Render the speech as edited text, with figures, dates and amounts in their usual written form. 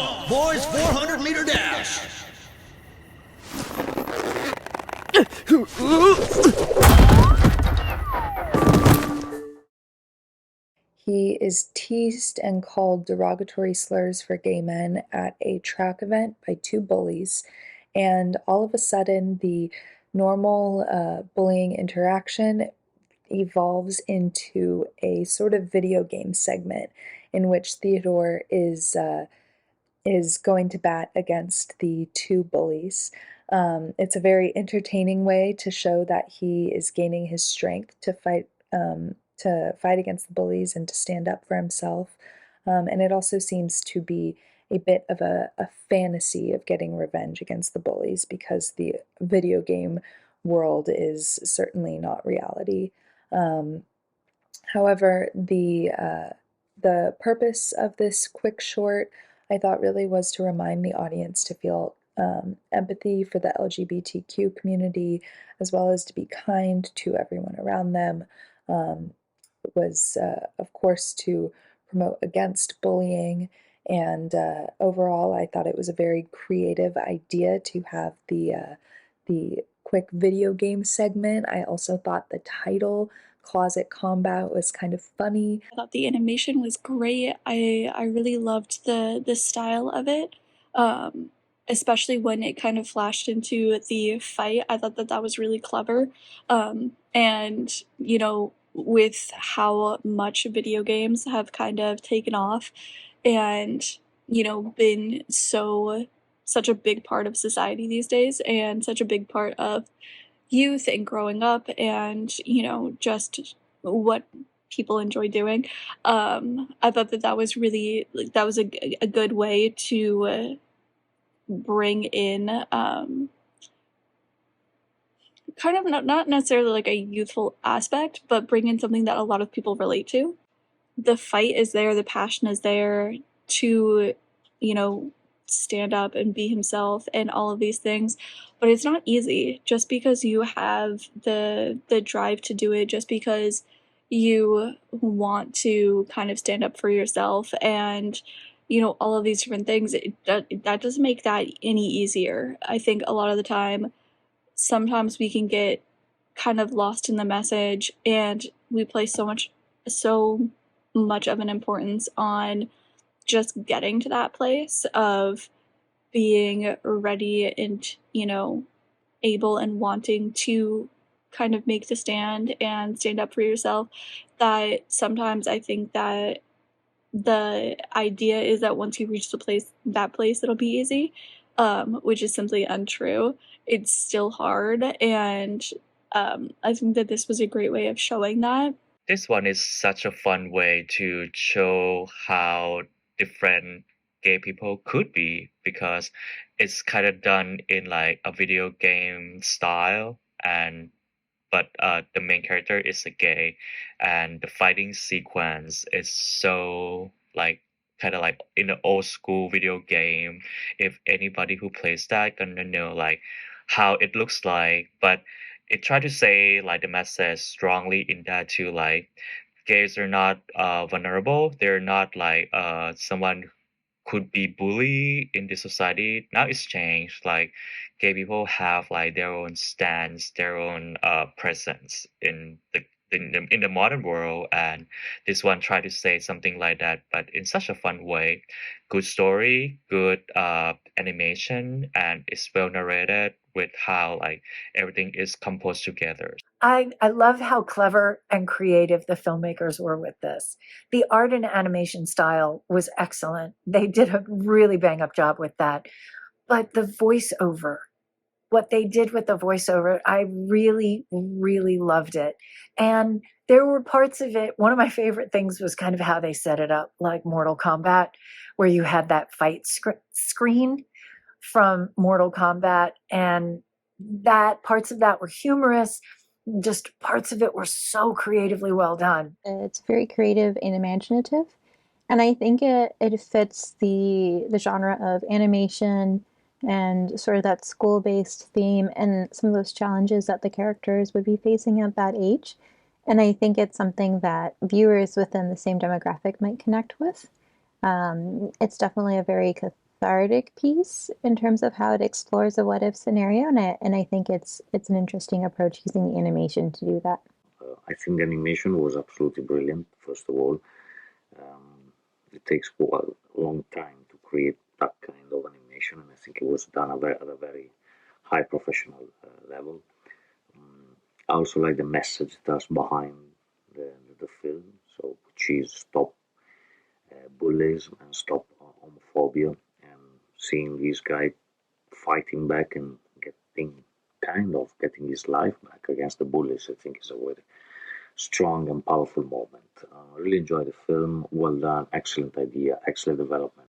on, boys, 400-meter dash. He is teased and called derogatory slurs for gay men at a track event by two bullies, and all of a sudden, the normal bullying interaction evolves into a sort of video game segment in which Theodore is going to bat against the two bullies. It's a very entertaining way to show that he is gaining his strength to fight against the bullies and to stand up for himself. And it also seems to be a bit of a fantasy of getting revenge against the bullies because the video game world is certainly not reality. Um, However, the purpose of this quick short, I thought, really was to remind the audience to feel empathy for the LGBTQ community, as well as to be kind to everyone around them. It was, of course, to promote against bullying. And overall, I thought it was a very creative idea to have the quick video game segment. I also thought the title, Closet Combat, was kind of funny. I thought the animation was great. I really loved the style of it, especially when it kind of flashed into the fight. I thought that that was really clever, and you know, with how much video games have kind of taken off, and you know, been such a big part of society these days, and such a big part of youth and growing up, and you know, just what people enjoy doing. I thought that that was really like that was a good way to bring in kind of not necessarily like a youthful aspect, but bring in something that a lot of people relate to. The fight is there, the passion is there to, you know, stand up and be himself and all of these things, but it's not easy. Just because you have the drive to do it, just because you want to kind of stand up for yourself and you know all of these different things, that doesn't make that any easier. I think a lot of the time sometimes we can get kind of lost in the message, and we place so much of an importance on just getting to that place of being ready and, you know, able and wanting to kind of make the stand and stand up for yourself, that sometimes I think that the idea is that once you reach that place, it'll be easy, which is simply untrue. It's still hard, and I think that this was a great way of showing that. This one is such a fun way to show how different gay people could be, because it's kind of done in like a video game style, and but the main character is a gay, and the fighting sequence is so like kind of like in the old school video game. If anybody who plays that gonna know like how it looks like, but it tried to say like the message strongly in that too, like gays are not vulnerable, they're not like someone could be bullied in the society. Now it's changed. Like gay people have like their own stance, their own presence in the modern world, and this one tried to say something like that, but in such a fun way. Good story, good animation, and it's well narrated with how like everything is composed together. I love how clever and creative the filmmakers were with this. The art and animation style was excellent. They did a really bang up job with that. But the voiceover, what they did with the voiceover, I really, really loved it. And there were parts of it, one of my favorite things was kind of how they set it up, like Mortal Kombat, where you had that fight screen from Mortal Kombat, and that parts of that were humorous, just parts of it were so creatively well done. It's very creative and imaginative, and I think it fits the genre of animation and sort of that school-based theme and some of those challenges that the characters would be facing at that age. And I think it's something that viewers within the same demographic might connect with. It's definitely a very cathartic piece in terms of how it explores a what if scenario, and I think it's an interesting approach using animation to do that. I think the animation was absolutely brilliant. First of all, it takes a long time to create that kind of animation, and I think it was done at a very high professional level. I also like the message that's behind the film, so which is stop bullies and stop homophobia, and seeing this guy fighting back and getting his life back against the bullies, I think is a very strong and powerful moment. I really enjoyed the film. Well done, excellent idea, excellent development.